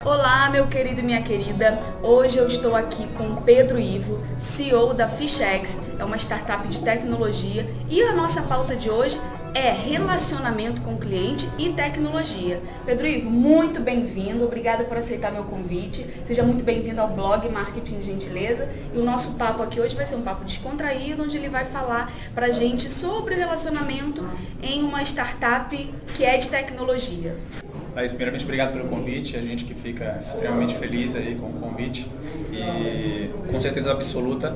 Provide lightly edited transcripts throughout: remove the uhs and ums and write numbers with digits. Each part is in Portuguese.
Olá, meu querido e minha querida. Hoje eu estou aqui com Pedro Ivo, CEO da FishX, é uma startup de tecnologia, e a nossa pauta de hoje é relacionamento com o cliente e tecnologia. Pedro Ivo, muito bem-vindo, obrigada por aceitar meu convite. Seja muito bem-vindo ao blog Marketing Gentileza. E o nosso papo aqui hoje vai ser um papo descontraído, onde ele vai falar pra gente sobre o relacionamento em uma startup que é de tecnologia. Laís, primeiramente, obrigado pelo convite, a gente que fica extremamente feliz aí com o convite e com certeza absoluta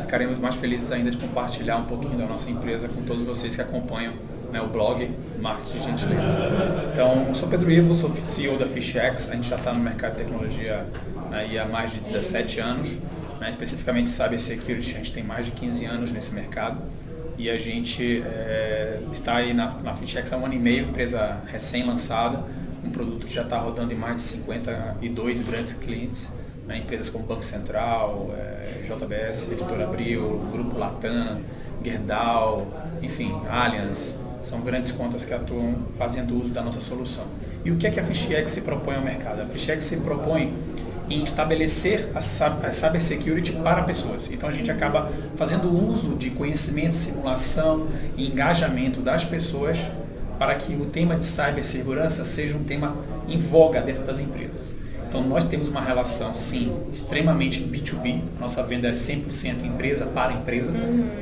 ficaremos mais felizes ainda de compartilhar um pouquinho da nossa empresa com todos vocês que acompanham o blog Marketing Gentileza. Então, eu sou Pedro Ivo, sou CEO da FishX, a gente já está no mercado de tecnologia há mais de 17 anos, especificamente Cybersecurity, a gente tem mais de 15 anos nesse mercado. E a gente está aí na FishX há 1 ano e meio, empresa recém-lançada, um produto que já está rodando em mais de 52 grandes clientes, empresas como Banco Central, JBS, Editora Abril, Grupo Latam, Gerdau, enfim, Allianz, são grandes contas que atuam fazendo uso da nossa solução. E o que é que a FishX se propõe ao mercado? A FishX se propõe em estabelecer a cybersecurity para pessoas. Então a gente acaba fazendo uso de conhecimento, simulação e engajamento das pessoas para que o tema de cibersegurança seja um tema em voga dentro das empresas. Então nós temos uma relação, sim, extremamente B2B, nossa venda é 100% empresa para empresa,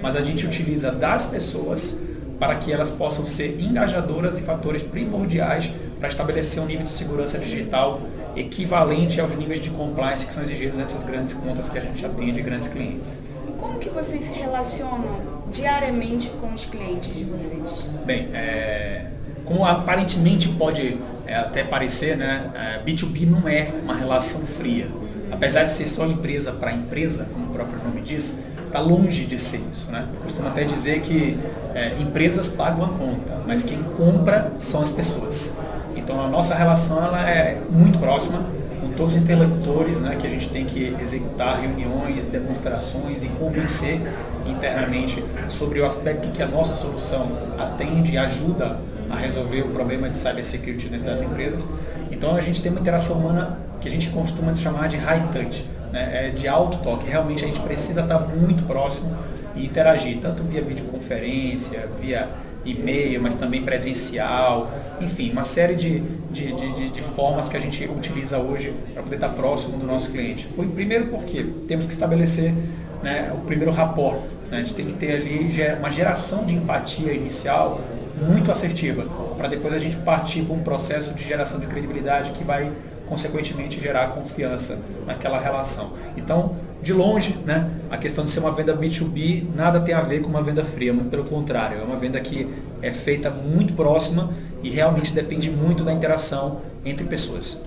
mas a gente utiliza das pessoas para que elas possam ser engajadoras e fatores primordiais para estabelecer um nível de segurança digital equivalente aos níveis de compliance que são exigidos nessas grandes contas que a gente atende, grandes clientes. E como que vocês se relacionam diariamente com os clientes de vocês? Bem, como aparentemente pode até parecer, B2B não é uma relação fria. Apesar de ser só empresa para empresa, como o próprio nome diz, está longe de ser isso. Eu costumo até dizer que empresas pagam a conta, mas quem compra são as pessoas. Então a nossa relação ela é muito próxima com todos os interlocutores, que a gente tem que executar reuniões, demonstrações e convencer internamente sobre o aspecto que a nossa solução atende e ajuda a resolver o problema de cybersecurity dentro das empresas. Então a gente tem uma interação humana que a gente costuma chamar de high touch, de alto toque. Realmente a gente precisa estar muito próximo e interagir, tanto via videoconferência, via e-mail, mas também presencial, enfim, uma série de formas que a gente utiliza hoje para poder estar próximo do nosso cliente. Primeiro porque temos que estabelecer o primeiro rapport, a gente tem que ter ali uma geração de empatia inicial muito assertiva, para depois a gente partir para um processo de geração de credibilidade que vai consequentemente gerar confiança naquela relação. Então, de longe, a questão de ser uma venda B2B nada tem a ver com uma venda fria, muito pelo contrário, é uma venda que é feita muito próxima e realmente depende muito da interação entre pessoas.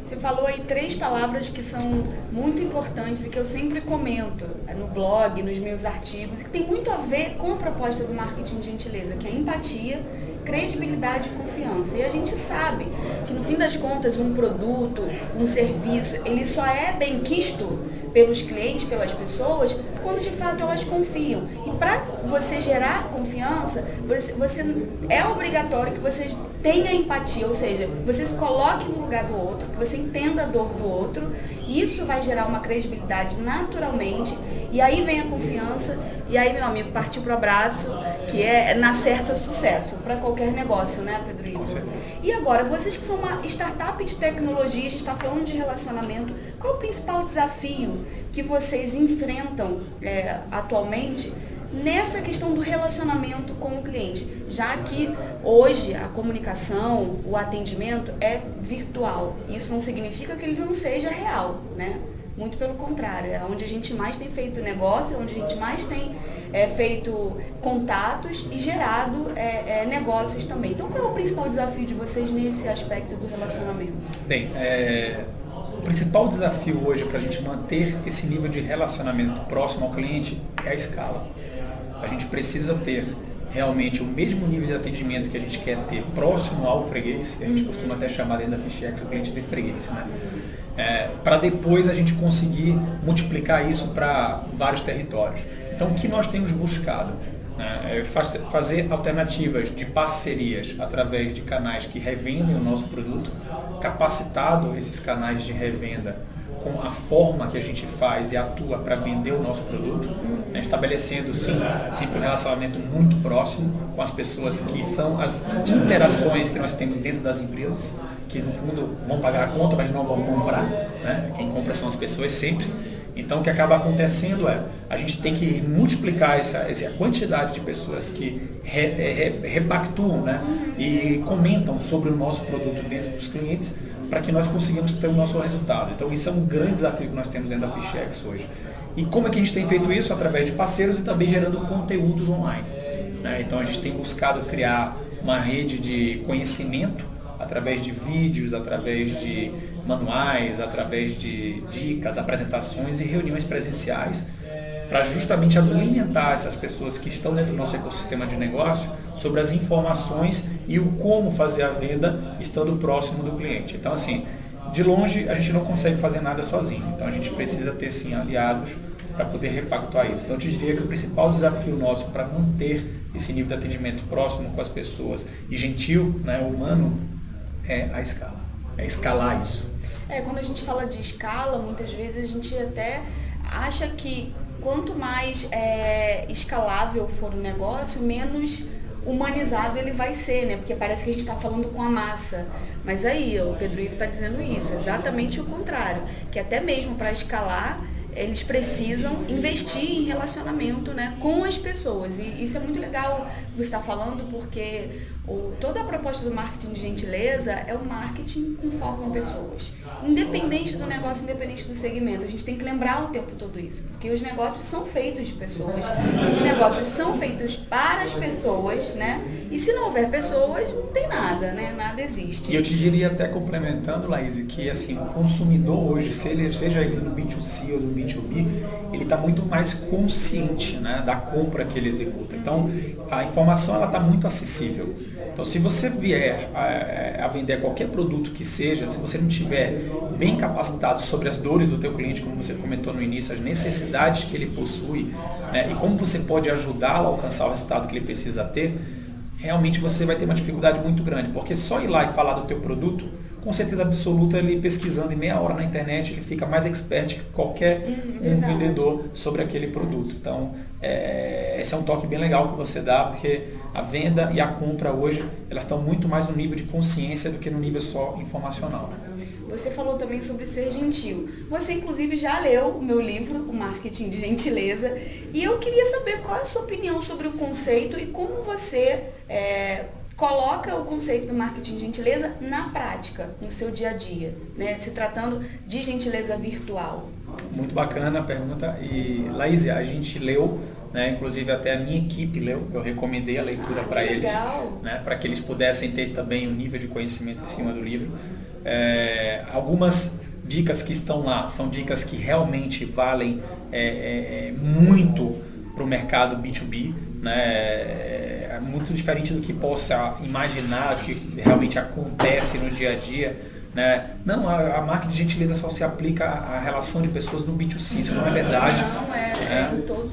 Você falou aí 3 palavras que são muito importantes e que eu sempre comento no blog, nos meus artigos, e que tem muito a ver com a proposta do marketing de gentileza, que é empatia, credibilidade e confiança. E a gente sabe que no fim das contas um produto, um serviço, ele só é bem quisto pelos clientes, pelas pessoas, quando de fato elas confiam. E para você gerar confiança, é obrigatório que você tenha empatia, ou seja, você se coloque no lugar do outro, que você entenda a dor do outro, e isso vai gerar uma credibilidade naturalmente, e aí vem a confiança, e aí, meu amigo, partiu para o abraço, que é na certa sucesso para qualquer negócio, Pedro Ivo? E agora, vocês que são uma startup de tecnologia, a gente está falando de relacionamento, qual é o principal desafio que vocês enfrentam atualmente nessa questão do relacionamento com o cliente, já que hoje a comunicação, o atendimento é virtual. Isso não significa que ele não seja real, Muito pelo contrário, é onde a gente mais tem feito negócio, é onde a gente mais tem feito contatos e gerado negócios também. Então qual é o principal desafio de vocês nesse aspecto do relacionamento? Bem, o principal desafio hoje para a gente manter esse nível de relacionamento próximo ao cliente é a escala. A gente precisa ter realmente o mesmo nível de atendimento que a gente quer ter próximo ao freguês, que a gente costuma até chamar dentro da FishX o cliente de freguês, para depois a gente conseguir multiplicar isso para vários territórios. Então o que nós temos buscado? Fazer alternativas de parcerias através de canais que revendem o nosso produto capacitado esses canais de revenda com a forma que a gente faz e atua para vender o nosso produto, né, estabelecendo sim, sempre um relacionamento muito próximo com as pessoas, que são as interações que nós temos dentro das empresas, que no fundo vão pagar a conta, mas não vão comprar, né? Quem compra são as pessoas sempre. Então o que acaba acontecendo é, a gente tem que multiplicar essa quantidade de pessoas que repactuam, né, e comentam sobre o nosso produto dentro dos clientes, para que nós consigamos ter o nosso resultado. Então isso é um grande desafio que nós temos dentro da Fichex hoje. E como é que a gente tem feito isso? Através de parceiros e também gerando conteúdos online, né? Então a gente tem buscado criar uma rede de conhecimento através de vídeos, através de manuais, através de dicas, apresentações e reuniões presenciais, para justamente alimentar essas pessoas que estão dentro do nosso ecossistema de negócio sobre as informações e o como fazer a venda estando próximo do cliente. Então, assim, de longe a gente não consegue fazer nada sozinho. Então, a gente precisa ter, sim, aliados para poder repactuar isso. Então, eu te diria que o principal desafio nosso para manter esse nível de atendimento próximo com as pessoas e gentil, né, humano, é a escala. É escalar isso. Quando a gente fala de escala, muitas vezes a gente até acha que quanto mais escalável for o negócio, menos humanizado ele vai ser, né? Porque parece que a gente está falando com a massa. Mas aí, o Pedro Ivo está dizendo isso, exatamente o contrário. Que até mesmo para escalar, eles precisam investir em relacionamento, né, com as pessoas. E isso é muito legal você estar falando, porque toda a proposta do marketing de gentileza é o marketing com foco em pessoas. Independente do negócio, independente do segmento. A gente tem que lembrar o tempo todo isso. Porque os negócios são feitos de pessoas. Os negócios são feitos para as pessoas, né? E se não houver pessoas, não tem nada, né? Nada existe. E eu te diria, até complementando, Laís, que assim, o consumidor hoje, seja ele no B2C ou no B2B, ele está muito mais consciente, né, da compra que ele executa. Então, a informação está muito acessível. Então, se você vier a vender qualquer produto que seja, se você não tiver bem capacitado sobre as dores do teu cliente, como você comentou no início, as necessidades que ele possui, né, e como você pode ajudá-lo a alcançar o resultado que ele precisa ter, realmente você vai ter uma dificuldade muito grande, porque só ir lá e falar do teu produto, com certeza absoluta, ele pesquisando em meia hora na internet, ele fica mais expert que qualquer vendedor sobre aquele produto. Então, esse é um toque bem legal que você dá, porque a venda e a compra hoje, elas estão muito mais no nível de consciência do que no nível só informacional. Você falou também sobre ser gentil. Você, inclusive, já leu o meu livro, O Marketing de Gentileza, e eu queria saber qual é a sua opinião sobre o conceito e como você coloca o conceito do marketing de gentileza na prática, no seu dia a dia, né? Se tratando de gentileza virtual. Muito bacana a pergunta. E, Laís, a gente leu, né, inclusive até a minha equipe leu, eu recomendei a leitura para eles, né, para que eles pudessem ter também um nível de conhecimento em cima do livro. Algumas dicas que estão lá são dicas que realmente valem muito para o mercado B2B, né? Muito diferente do que possa imaginar que realmente acontece no dia a dia, né? Não, a marca de gentileza só se aplica à relação de pessoas no B2C, isso não é verdade. Não, em todos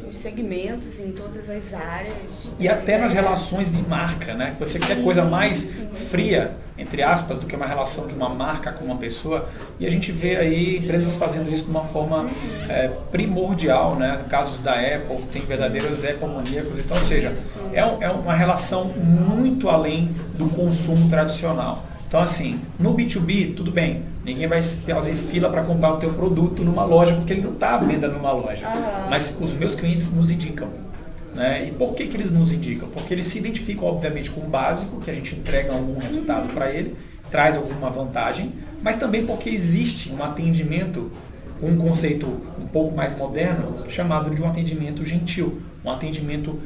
os segmentos, em todas as áreas. E até nas relações de marca, né? Você quer coisa mais fria, entre aspas, do que uma relação de uma marca com uma pessoa. E a gente vê aí empresas fazendo isso de uma forma primordial, né? Casos da Apple, tem verdadeiros Apple maníacos. Então, ou seja, é uma relação muito além do consumo tradicional. Então, assim, no B2B, tudo bem, ninguém vai fazer fila para comprar o teu produto numa loja, porque ele não está à venda numa loja. Mas os meus clientes nos indicam, né? E por que eles nos indicam? Porque eles se identificam, obviamente, com o básico, que a gente entrega algum resultado para ele, traz alguma vantagem, mas também porque existe um atendimento com um conceito um pouco mais moderno, chamado de um atendimento gentil, um atendimento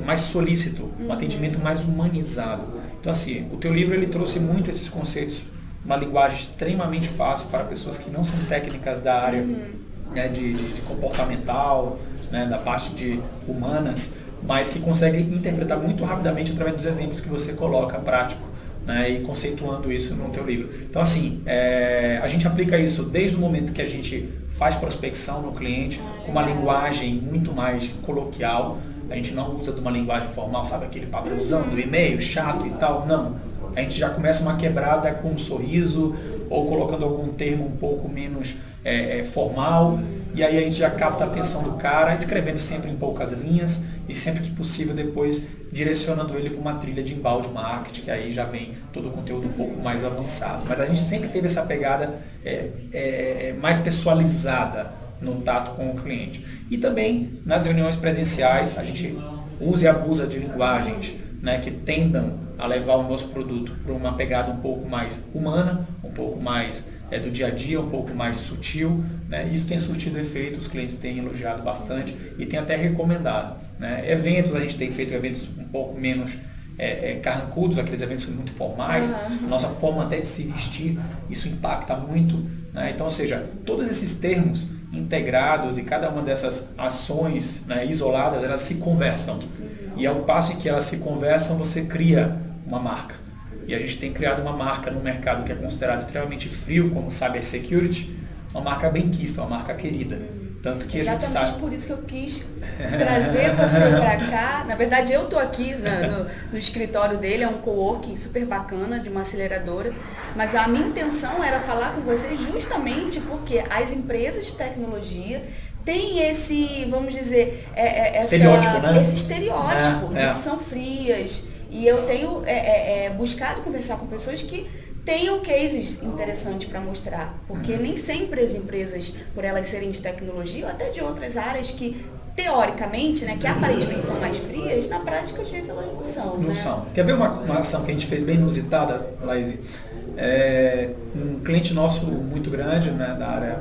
mais solícito, um atendimento mais humanizado. Então, assim, o teu livro ele trouxe muito esses conceitos, uma linguagem extremamente fácil para pessoas que não são técnicas da área, né, de comportamental, né, da parte de humanas, mas que conseguem interpretar muito rapidamente através dos exemplos que você coloca prático, né, e conceituando isso no teu livro. Então, assim, a gente aplica isso desde o momento que a gente faz prospecção no cliente, com uma linguagem muito mais coloquial. A gente não usa de uma linguagem formal, sabe, aquele padrãozão do e-mail chato e tal, não. a gente já começa uma quebrada com um sorriso ou colocando algum termo um pouco menos formal, e aí a gente já capta a atenção do cara, escrevendo sempre em poucas linhas e sempre que possível depois direcionando ele para uma trilha de inbound marketing, que aí já vem todo o conteúdo um pouco mais avançado. Mas a gente sempre teve essa pegada mais pessoalizada no tato com o cliente. E também nas reuniões presenciais a gente usa e abusa de linguagens, né, que tendam a levar o nosso produto para uma pegada um pouco mais humana, um pouco mais do dia a dia, um pouco mais sutil, né? Isso tem surtido efeito, os clientes têm elogiado bastante e têm até recomendado, né? Eventos, a gente tem feito eventos um pouco menos carrancudos, aqueles eventos muito formais, nossa forma até de se vestir, isso impacta muito, né? Então, ou seja, todos esses termos integrados e cada uma dessas ações, né, isoladas, elas se conversam. E ao passo que elas se conversam, você cria uma marca. E a gente tem criado uma marca no mercado que é considerado extremamente frio, como Cybersecurity, uma marca benquista, uma marca querida. Tanto que exatamente, a gente sabe... por isso que eu quis trazer você para cá. Na verdade, eu estou aqui no escritório dele, é um coworking super bacana, de uma aceleradora. Mas a minha intenção era falar com você justamente porque as empresas de tecnologia têm esse, vamos dizer, estereótipo, né? Esse estereótipo de que são frias. E eu tenho buscado conversar com pessoas que tenham cases interessantes para mostrar, porque nem sempre as empresas, por elas serem de tecnologia ou até de outras áreas que teoricamente, né, que aparentemente são mais frias, na prática às vezes elas não são. Não né? são. Quer ver uma ação que a gente fez bem inusitada, Laís? Um cliente nosso muito grande, né, da área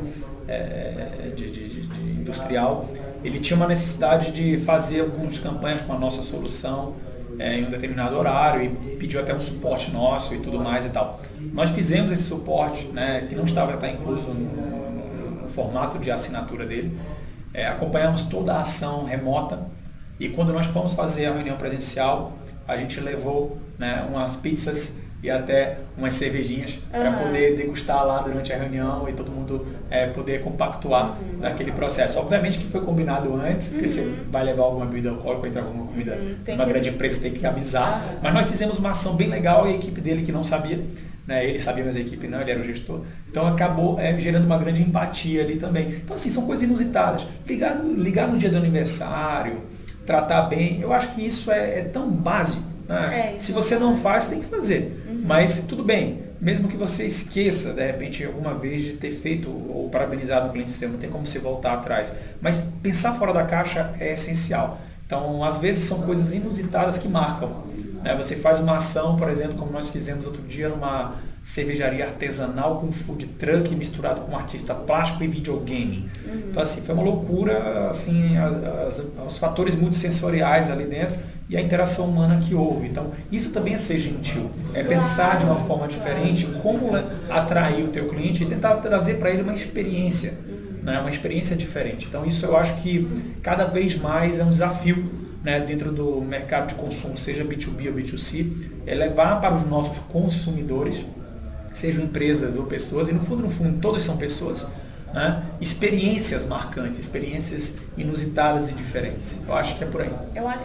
de industrial, ele tinha uma necessidade de fazer algumas campanhas com a nossa solução em um determinado horário e pediu até um suporte nosso e tudo mais e tal. Nós fizemos esse suporte, né, que não estava incluso no formato de assinatura dele. Acompanhamos toda a ação remota e quando nós fomos fazer a reunião presencial, a gente levou, né, umas pizzas e até umas cervejinhas para poder degustar lá durante a reunião e todo mundo poder compactuar naquele processo. Obviamente que foi combinado antes, porque você vai levar alguma bebida alcoólica, entrar alguma comida, uma grande empresa tem que avisar. Mas nós fizemos uma ação bem legal e a equipe dele que não sabia, né, ele sabia, mas a equipe não, ele era o gestor. Então acabou gerando uma grande empatia ali também. Então assim, são coisas inusitadas. Ligar no dia do aniversário, tratar bem, eu acho que isso é tão básico. Se você não faz, tem que fazer. Mas tudo bem, mesmo que você esqueça, de repente, alguma vez de ter feito ou parabenizado um cliente seu, não tem como você voltar atrás. Mas pensar fora da caixa é essencial. Então, às vezes, são coisas inusitadas que marcam. Né? Você faz uma ação, por exemplo, como nós fizemos outro dia numa cervejaria artesanal com food truck misturado com artista plástico e videogame. Então, assim, foi uma loucura, assim, os fatores multissensoriais ali dentro e a interação humana que houve. Então, isso também é ser gentil. É pensar de uma forma diferente como atrair o teu cliente e tentar trazer para ele uma experiência, né? Uma experiência diferente. Então, isso eu acho que cada vez mais é um desafio, né, dentro do mercado de consumo, seja B2B ou B2C, é levar para os nossos consumidores, sejam empresas ou pessoas, e no fundo, todos são pessoas, né? Experiências marcantes, experiências inusitadas e diferentes. Eu acho que é por aí.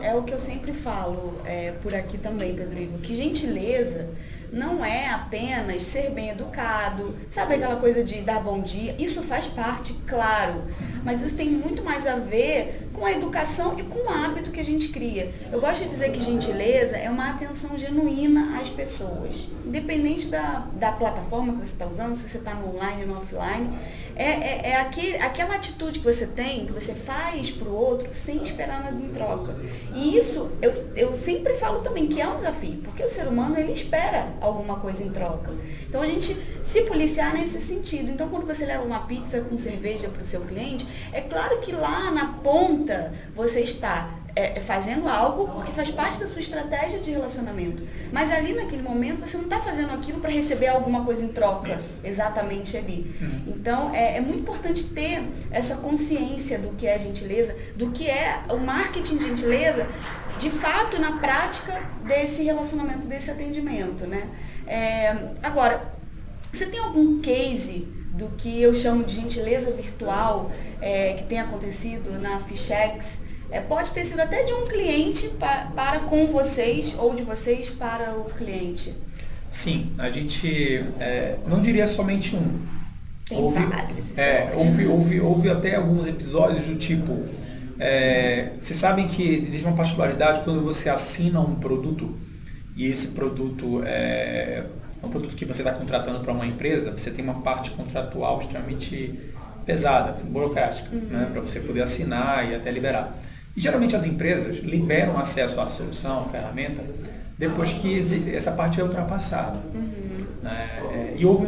É o que eu sempre falo por aqui também, Pedro Ivo, que gentileza não é apenas ser bem educado, sabe aquela coisa de dar bom dia, isso faz parte, claro, mas isso tem muito mais a ver com a educação e com o hábito que a gente cria. Eu gosto de dizer que gentileza é uma atenção genuína às pessoas, independente da plataforma que você está usando, se você está no online ou no offline, aquela atitude que você tem, que você faz para o outro sem esperar nada em troca. E isso, eu sempre falo também que é um desafio, porque o ser humano, ele espera alguma coisa em troca. Então a gente se policiar nesse sentido. Então quando você leva uma pizza com cerveja para o seu cliente, é claro que lá na ponta você está fazendo algo porque faz parte da sua estratégia de relacionamento. Mas ali naquele momento você não está fazendo aquilo para receber alguma coisa em troca exatamente ali. Então é muito importante ter essa consciência do que é gentileza, do que é o marketing de gentileza, de fato na prática desse relacionamento, desse atendimento, né? Agora, você tem algum case do que eu chamo de gentileza virtual que tem acontecido na Fichex? Pode ter sido até de um cliente para com vocês ou de vocês para o cliente. Sim, a gente não diria somente um. Tem vários. Houve até alguns episódios do tipo, vocês sabem que existe uma particularidade quando você assina um produto e esse produto é um produto que você está contratando para uma empresa, você tem uma parte contratual extremamente pesada, burocrática, né, para você poder assinar e até liberar. E geralmente as empresas liberam acesso à solução, à ferramenta, depois que essa parte é ultrapassada. E houve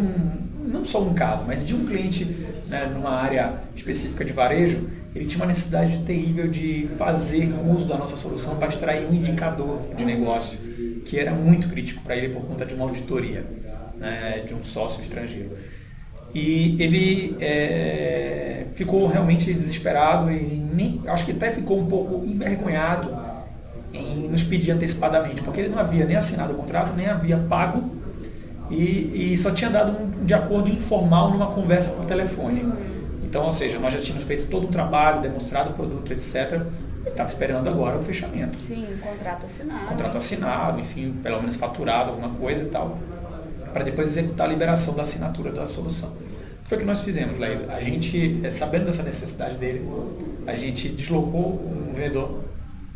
não só um caso, mas de um cliente, né, numa área específica de varejo, ele tinha uma necessidade terrível de fazer uso da nossa solução para extrair um indicador de negócio, que era muito crítico para ele por conta de uma auditoria, né, de um sócio estrangeiro. E ele ficou realmente desesperado e acho que até ficou um pouco envergonhado em nos pedir antecipadamente, porque ele não havia nem assinado o contrato, nem havia pago e só tinha dado um de acordo informal numa conversa por telefone. Então, ou seja, nós já tínhamos feito todo um trabalho, demonstrado o produto, etc. Estava esperando agora o fechamento. Sim, contrato assinado. Contrato assinado, enfim, pelo menos faturado, alguma coisa e tal, para depois executar a liberação da assinatura da solução. O que foi que nós fizemos, Laís? A gente, sabendo dessa necessidade dele, a gente deslocou um vendedor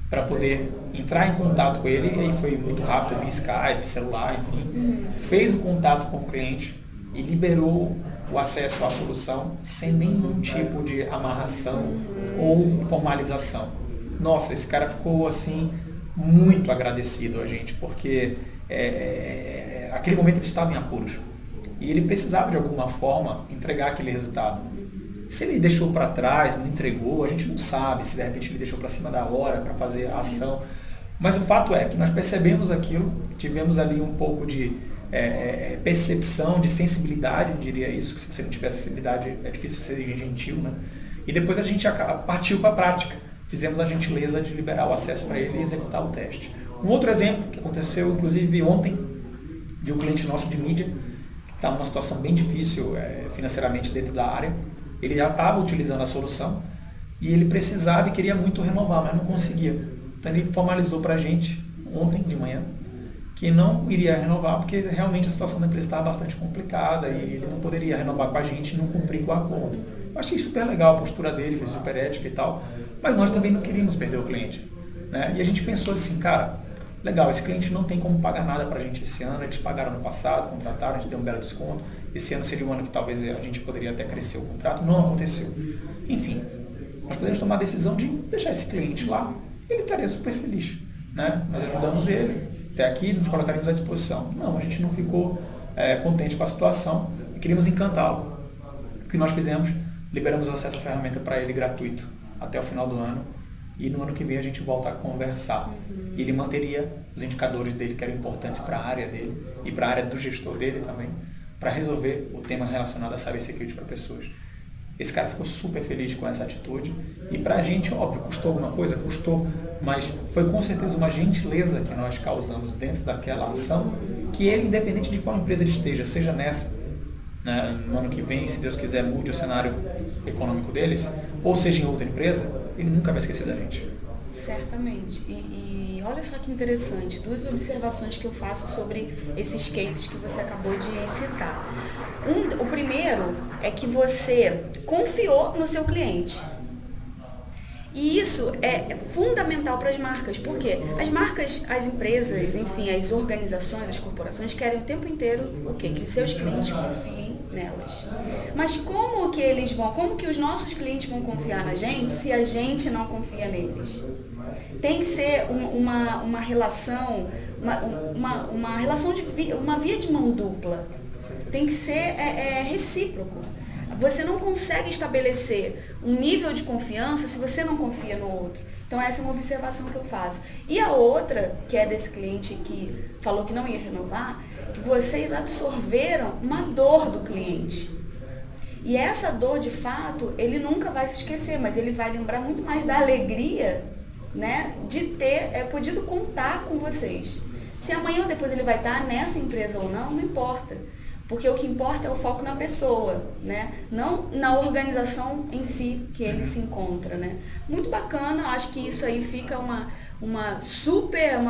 para poder entrar em contato com ele, e aí foi muito rápido, via Skype, celular, enfim, fez o contato com o cliente e liberou o acesso à solução sem nenhum tipo de amarração ou formalização. Nossa, esse cara ficou assim muito agradecido a gente, porque aquele momento ele estava em apuros e ele precisava de alguma forma entregar aquele resultado. Se ele deixou para trás, não entregou, a gente não sabe se de repente ele deixou para cima da hora para fazer a ação. Mas o fato é que nós percebemos aquilo, tivemos ali um pouco de percepção, de sensibilidade, eu diria isso, que se você não tiver sensibilidade é difícil ser gentil, né? E depois a gente partiu para a prática, fizemos a gentileza de liberar o acesso para ele e executar o teste. Um outro exemplo que aconteceu, inclusive ontem, de um cliente nosso de mídia, que está numa situação bem difícil financeiramente dentro da área. Ele já estava utilizando a solução e ele precisava e queria muito renovar, mas não conseguia. Então ele formalizou para a gente ontem de manhã que não iria renovar porque realmente a situação da empresa estava bastante complicada e ele não poderia renovar com a gente e não cumprir com o acordo. Eu achei super legal a postura dele, foi super ética e tal, mas nós também não queríamos perder o cliente, né? E a gente pensou assim, cara, legal, esse cliente não tem como pagar nada para a gente esse ano, eles pagaram no passado, contrataram, a gente deu um belo desconto, esse ano seria um ano que talvez a gente poderia até crescer o contrato, não aconteceu. Enfim, nós podemos tomar a decisão de deixar esse cliente lá, ele estaria super feliz, né? Nós ajudamos ele, até aqui nos colocaríamos à disposição. Não, a gente não ficou contente com a situação e queríamos encantá-lo. O que nós fizemos? Liberamos o acesso à ferramenta para ele gratuito até o final do ano e no ano que vem a gente volta a conversar. E ele manteria os indicadores dele que eram importantes para a área dele e para a área do gestor dele também, para resolver o tema relacionado a cybersecurity para pessoas. Esse cara ficou super feliz com essa atitude e para a gente, óbvio, custou alguma coisa? Custou, mas foi com certeza uma gentileza que nós causamos dentro daquela ação que ele, independente de qual empresa ele esteja, seja nessa, né, no ano que vem, se Deus quiser, mude o cenário econômico deles, ou seja em outra empresa, ele nunca vai esquecer da gente. Certamente. E olha só que interessante, duas observações que eu faço sobre esses cases que você acabou de citar. O primeiro é que você confiou no seu cliente. E isso é fundamental para as marcas, porque as marcas, as empresas, enfim, as organizações, as corporações querem o tempo inteiro o quê? Que os seus clientes confiem nelas. Mas como que os nossos clientes vão confiar na gente se a gente não confia neles? Tem que ser uma relação, uma relação uma via de mão dupla. Tem que ser recíproco. Você não consegue estabelecer um nível de confiança se você não confia no outro. Então essa é uma observação que eu faço. E a outra, que é desse cliente que falou que não ia renovar, que vocês absorveram uma dor do cliente. E essa dor, de fato, ele nunca vai se esquecer, mas ele vai lembrar muito mais da alegria, né, de ter podido contar com vocês. Se amanhã ou depois ele vai estar nessa empresa ou não, não importa. Porque o que importa é o foco na pessoa, né? Não na organização em si que ele se encontra, né? Muito bacana, acho que isso aí fica uma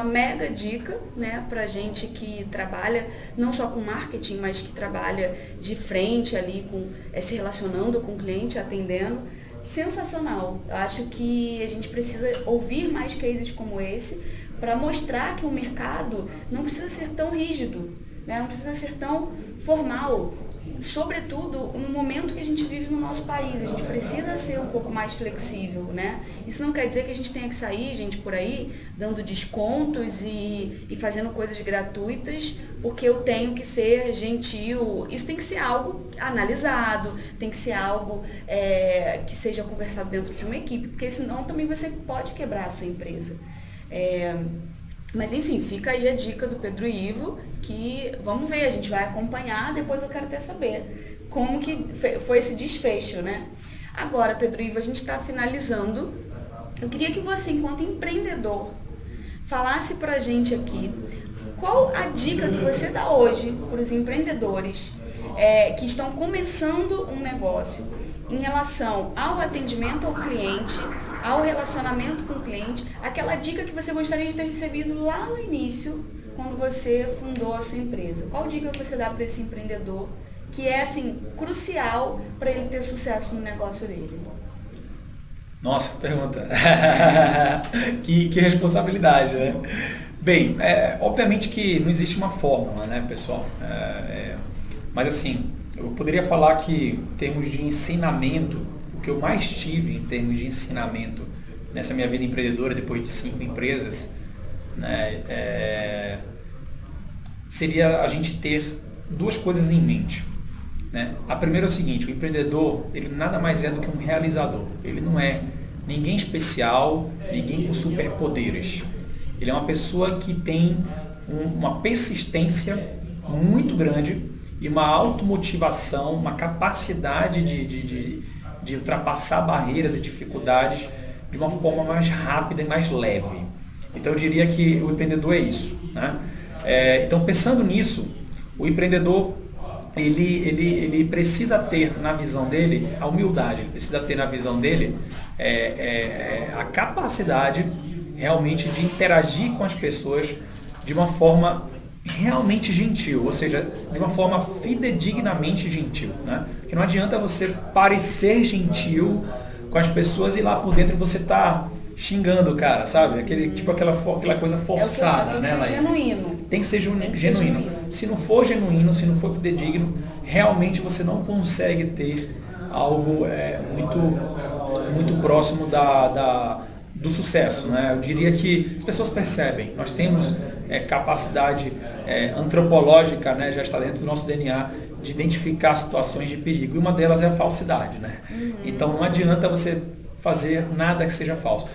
mega dica, né? Pra gente que trabalha não só com marketing, mas que trabalha de frente ali, se relacionando com o cliente, atendendo. Sensacional. Eu acho que a gente precisa ouvir mais cases como esse para mostrar que o mercado não precisa ser tão rígido, né? Não precisa ser tão formal, sobretudo no momento que a gente vive no nosso país. A gente precisa ser um pouco mais flexível, né? Isso não quer dizer que a gente tenha que sair, gente, por aí, dando descontos e fazendo coisas gratuitas, porque eu tenho que ser gentil. Isso tem que ser algo analisado, tem que ser algo que seja conversado dentro de uma equipe, porque senão também você pode quebrar a sua empresa. Mas enfim, fica aí a dica do Pedro Ivo, que vamos ver, a gente vai acompanhar, depois eu quero até saber como que foi esse desfecho, né? Agora, Pedro Ivo, a gente está finalizando. Eu queria que você, enquanto empreendedor, falasse pra gente aqui qual a dica que você dá hoje para os empreendedores que estão começando um negócio em relação ao atendimento ao cliente, ao relacionamento com o cliente, aquela dica que você gostaria de ter recebido lá no início, quando você fundou a sua empresa. Qual dica que você dá para esse empreendedor que é, assim, crucial para ele ter sucesso no negócio dele? Nossa, pergunta. que responsabilidade, né? Bem, obviamente que não existe uma fórmula, né, pessoal? Mas assim, eu poderia falar que em termos de ensinamento, o que eu mais tive em termos de ensinamento nessa minha vida empreendedora, depois de 5 empresas, né, seria a gente ter 2 coisas em mente. Né? A primeira é o seguinte: o empreendedor, ele nada mais é do que um realizador. Ele não é ninguém especial, ninguém com superpoderes. Ele é uma pessoa que tem uma persistência muito grande e uma automotivação, uma capacidade de ultrapassar barreiras e dificuldades de uma forma mais rápida e mais leve. Então eu diria que o empreendedor é isso. Né? Então pensando nisso, o empreendedor ele precisa ter na visão dele a humildade, ele precisa ter na visão dele a capacidade realmente de interagir com as pessoas de uma forma realmente gentil, ou seja, de uma forma fidedignamente gentil. Né? Porque não adianta você parecer gentil com as pessoas e lá por dentro você tá xingando o cara, sabe? Aquela coisa forçada, né, Laís? Tem que ser genuíno. Se não for genuíno, se não for fidedigno, realmente você não consegue ter algo muito próximo do sucesso, né? Eu diria que as pessoas percebem. Nós temos capacidade antropológica, né? Já está dentro do nosso DNA, de identificar situações de perigo. E uma delas é a falsidade, né? Então não adianta você fazer nada que seja falso.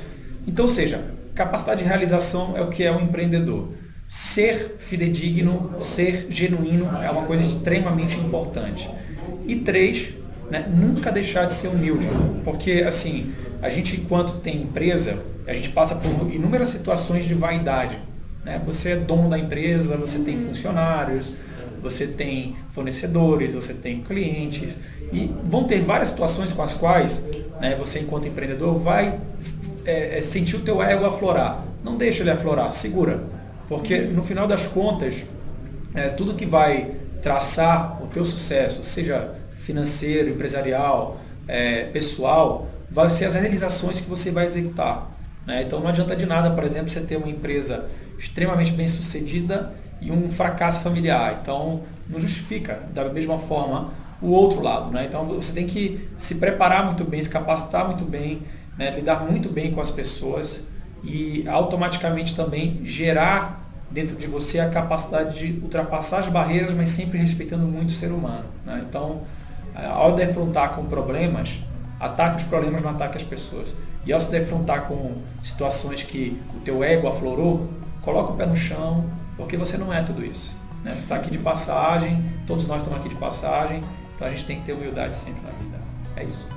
Então, ou seja, capacidade de realização é o que é um empreendedor. Ser fidedigno, ser genuíno é uma coisa extremamente importante. E 3, né, nunca deixar de ser humilde. Porque, assim, a gente, enquanto tem empresa, a gente passa por inúmeras situações de vaidade. Né? Você é dono da empresa, você tem funcionários, você tem fornecedores, você tem clientes. E vão ter várias situações com as quais, né, você, enquanto empreendedor, vai sentir o teu ego aflorar. Não deixa ele aflorar, segura. Porque, no final das contas, tudo que vai traçar o teu sucesso, seja financeiro, empresarial, pessoal, vai ser as realizações que você vai executar. Né? Então não adianta de nada, por exemplo, você ter uma empresa extremamente bem sucedida e um fracasso familiar. Então não justifica da mesma forma o outro lado. Né? Então você tem que se preparar muito bem, se capacitar muito bem, né? Lidar muito bem com as pessoas e automaticamente também gerar dentro de você a capacidade de ultrapassar as barreiras, mas sempre respeitando muito o ser humano. Né? Então, ao defrontar com problemas, ataque os problemas, não ataque as pessoas. E ao se defrontar com situações que o teu ego aflorou, coloca o pé no chão, porque você não é tudo isso. Né? Você está aqui de passagem, todos nós estamos aqui de passagem, então a gente tem que ter humildade sempre na vida. É isso.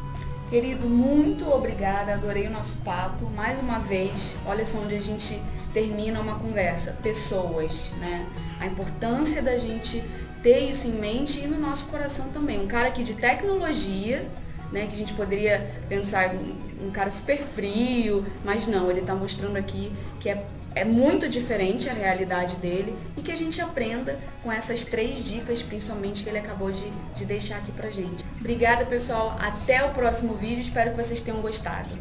Querido, muito obrigada, adorei o nosso papo. Mais uma vez, olha só onde a gente termina uma conversa? Pessoas, né? A importância da gente ter isso em mente e no nosso coração também. Um cara aqui de tecnologia, né, que a gente poderia pensar um cara super frio, mas não, ele está mostrando aqui que é muito diferente a realidade dele e que a gente aprenda com essas 3 dicas, principalmente que ele acabou de deixar aqui pra gente. Obrigada, pessoal. Até o próximo vídeo. Espero que vocês tenham gostado.